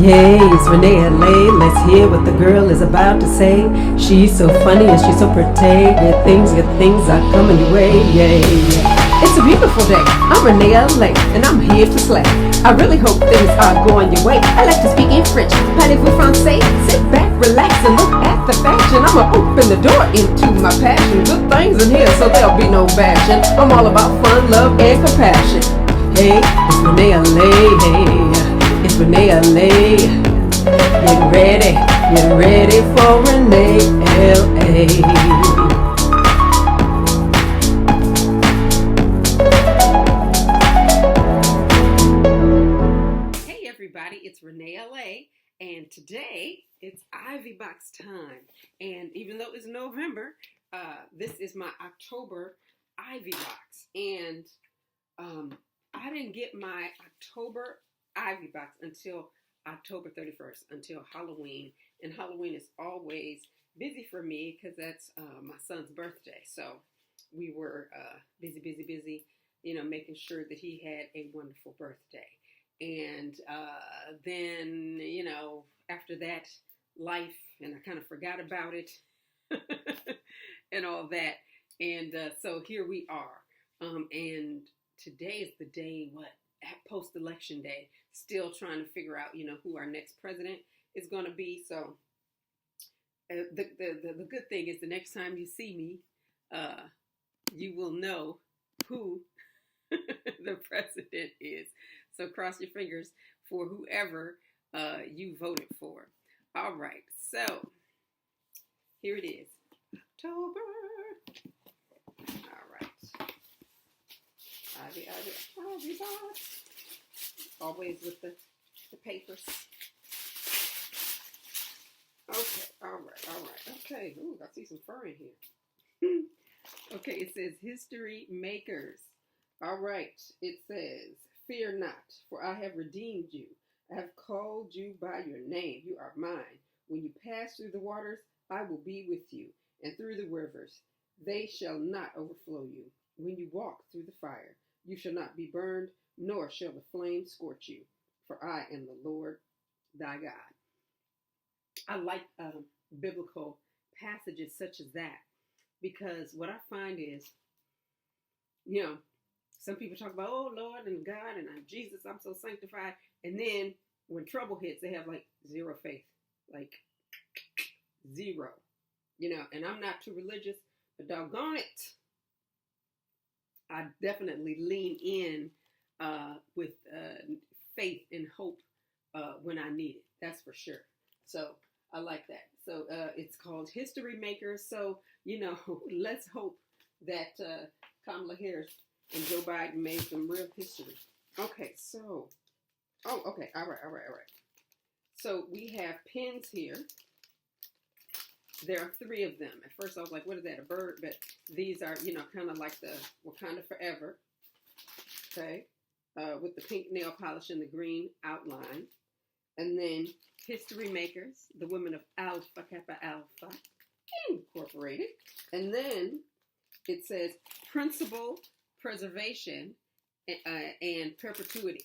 Hey, it's Renee LA. Let's hear what the girl is about to say. She's so funny and she's so pretty. Good things are coming your way. Yeah, yeah. It's a beautiful day. I'm Renee LA and I'm here to slay. I really hope things are going your way. I like to speak in French. Parlez-vous français? Sit back, relax, and look at the fashion. I'ma open the door into my passion. Good things in here, so there'll be no bashing. I'm all about fun, love, and compassion. Hey, it's Renee LA. Hey. It's Renee LA. Get ready for Renee LA. Hey everybody, it's Renee LA, and today it's Ivy Box time. And even though it's November, this is my October Ivy Box. And I didn't get my October Ivy Box until October 31st, until Halloween. And Halloween is always busy for me because that's my son's birthday. So we were busy, making sure that he had a wonderful birthday. And then, after that, life, and I kind of forgot about it and all that. And so here we are. And today is the day, post-election day, still trying to figure out, who our next president is going to be. So the good thing is the next time you see me, you will know who the president is. So cross your fingers for whoever you voted for. All right, so here it is. October. All right. Ivy box. Always with the papers. Okay, all right. Okay, ooh, I see some fur in here. Okay, it says History Makers. All right, it says, fear not, for I have redeemed you. I have called you by your name. You are mine. When you pass through the waters, I will be with you, and through the rivers, they shall not overflow you. When you walk through the fire, you shall not be burned, nor shall the flame scorch you, for I am the Lord thy God. I like biblical passages such as that, because what I find is, some people talk about, oh, Lord and God and I'm Jesus, I'm so sanctified. And then when trouble hits, they have like zero faith, like zero, and I'm not too religious, but doggone it, I definitely lean in with faith and hope when I need it. That's for sure. So I like that. So it's called History Makers. So, let's hope that Kamala Harris and Joe Biden made some real history. Okay, so, okay, all right. So we have pins here. There are 3 of them. At first I was like, what is that, a bird? But these are, kind of like the Wakanda Forever, okay, with the pink nail polish and the green outline. And then History Makers, the women of Alpha Kappa Alpha Incorporated. And then it says Principle, Preservation, and Perpetuity.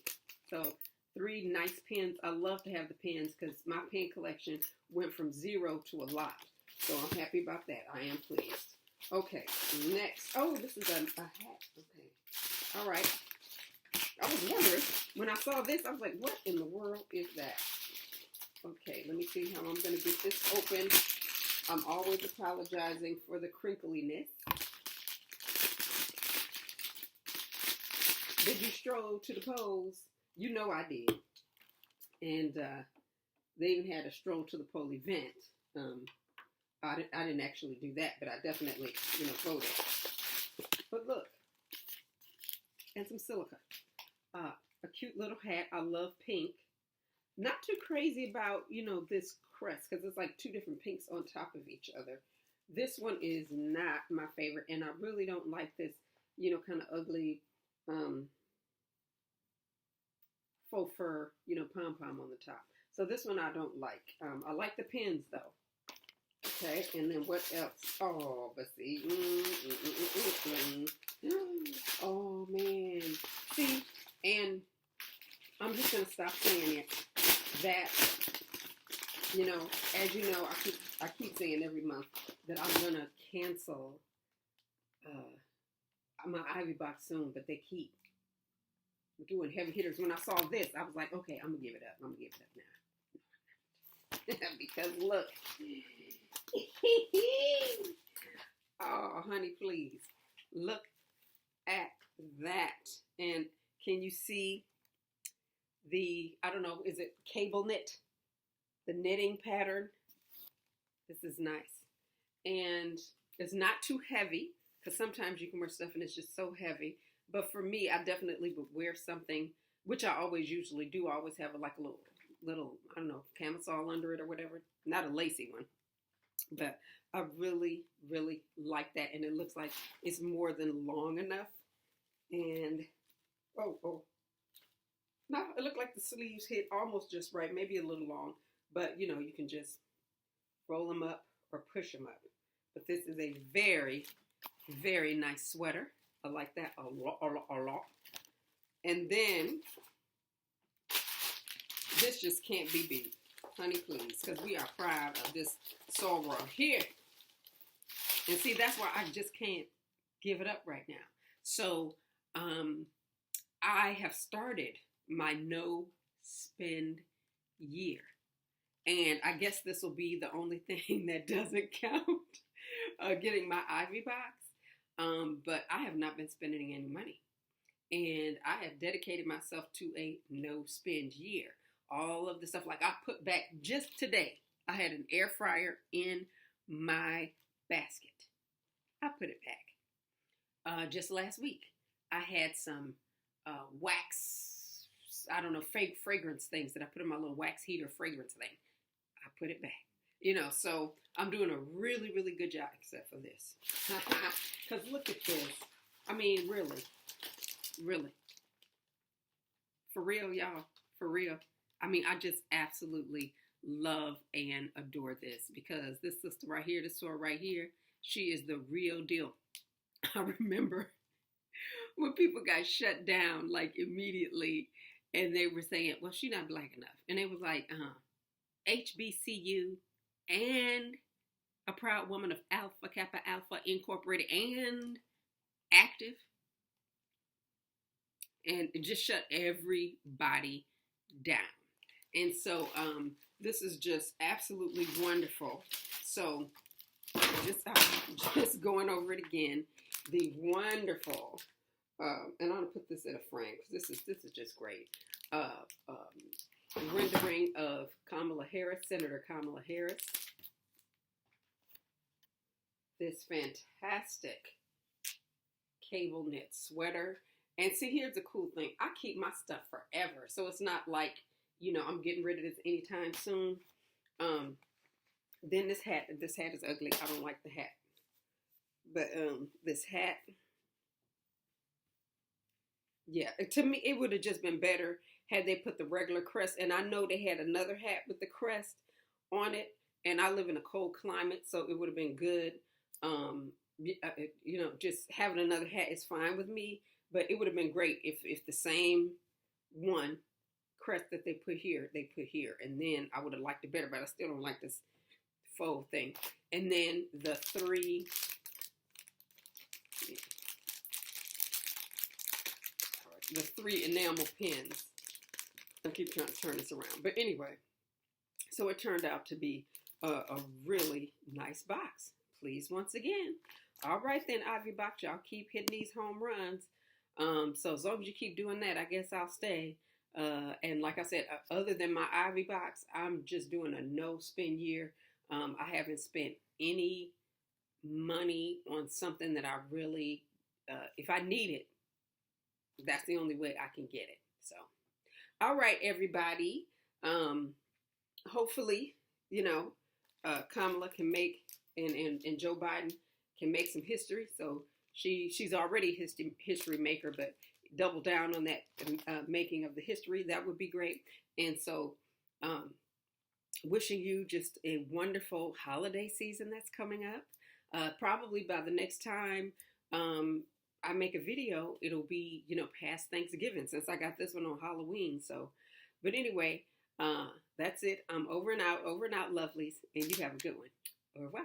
So 3 nice pens. I love to have the pens because my pen collection went from 0 to a lot. So I'm happy about that. I am pleased. Okay, next. Oh, this is a hat. Okay. All right. I was wondering, when I saw this, I was like, what in the world is that? Okay, let me see how I'm going to get this open. I'm always apologizing for the crinkliness. Did you stroll to the polls? You know I did. And they even had a stroll to the poll event. I didn't actually do that, but I definitely, voted. But look, and some silica. A cute little hat. I love pink. Not too crazy about, this crest, because it's like 2 different pinks on top of each other. This one is not my favorite, and I really don't like this, kind of ugly faux fur, pom-pom on the top. So this one I don't like. I like the pins, though. Okay, and then what else? Oh, let's see. Oh, man. See, and I'm just going to stop saying it. that, you know, as you know, I keep saying every month that I'm gonna cancel my Ivy box soon, but they keep doing heavy hitters. When I saw this, I was like, okay, I'm gonna give it up. I'm gonna give it up now. Because look. Oh, honey, please. Look at that. And can you see the, I don't know, is it cable knit? The knitting pattern. This is nice. And it's not too heavy, because sometimes you can wear stuff and it's just so heavy. But for me, I definitely would wear something, which I always usually do. I always have like a little, I don't know, camisole under it or whatever. Not a lacy one. But I really, really like that. And it looks like it's more than long enough. And, oh. No, it looked like the sleeves hit almost just right. Maybe a little long. But, you know, you can just roll them up or push them up. But this is a very, very nice sweater. I like that a lot. And then, this just can't be beat. Honey, please, because we are proud of this sorrel here. And see, that's why I just can't give it up right now. So, I have started my no spend year. And I guess this will be the only thing that doesn't count, getting my Ivy box. But I have not been spending any money. And I have dedicated myself to a no spend year. All of the stuff, like I put back just today, I had an air fryer in my basket. I put it back. Just last week, I had some wax, I don't know, fake fragrance things that I put in my little wax heater fragrance thing. I put it back. You know, so I'm doing a really, really good job, except for this. Because look at this. I mean, really. For real, y'all. For real. I mean, I just absolutely love and adore this, because this sister right here, this store right here, she is the real deal. I remember when people got shut down, like immediately, and they were saying, well, she's not black enough. And they was like, HBCU and a proud woman of Alpha Kappa Alpha Incorporated and active. And it just shut everybody down. And so this is just absolutely wonderful. So just going over it again, the wonderful, and I'm gonna put this in a frame because this is just great. Rendering of Kamala Harris, Senator Kamala Harris. This fantastic cable knit sweater. And see, here's the cool thing. I keep my stuff forever. So it's not like, you know, I'm getting rid of this anytime soon. Then this hat is ugly. I don't like the hat. But this hat, yeah, to me, it would have just been better had they put the regular crest. And I know they had another hat with the crest on it. And I live in a cold climate, so it would have been good. You know, just having another hat is fine with me. But it would have been great if the same one crest that they put here, and then I would have liked it better. But I still don't like this faux thing. And then the three enamel pins. I keep trying to turn this around, but anyway, so it turned out to be a really nice box. Please, once again. All right then, Ivy Box, y'all keep hitting these home runs. So as long as you keep doing that, I guess I'll stay. And like I said, other than my Ivy box, I'm just doing a no spend year. I haven't spent any money on something that I really, if I need it, that's the only way I can get it. So, all right, everybody. Hopefully, you know, Kamala can make, and Joe Biden can make some history. So she's already history maker, but double down on that making of the history. That would be great. And so wishing you just a wonderful holiday season that's coming up. Probably by the next time I make a video, it'll be, you know, past Thanksgiving, since I got this one on Halloween. So, but anyway, That's it. I'm over and out, lovelies, and you have a good one. Au revoir.